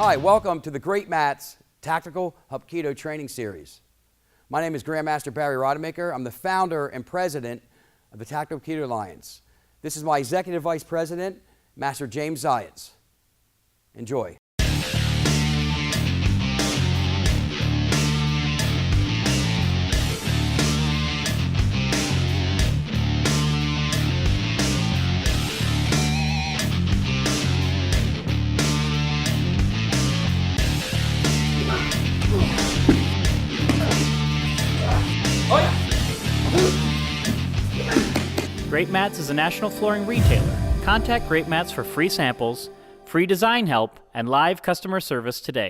Hi, welcome to the Greatmats Tactical Hapkido Training Series. My name is Grandmaster Rodemaker. I'm the founder and president of the Tactical Hapkido Alliance. This is my Executive Vice President, Master James Ziots. Enjoy. Greatmats is a national flooring retailer. Contact Greatmats for free samples, free design help, and live customer service today.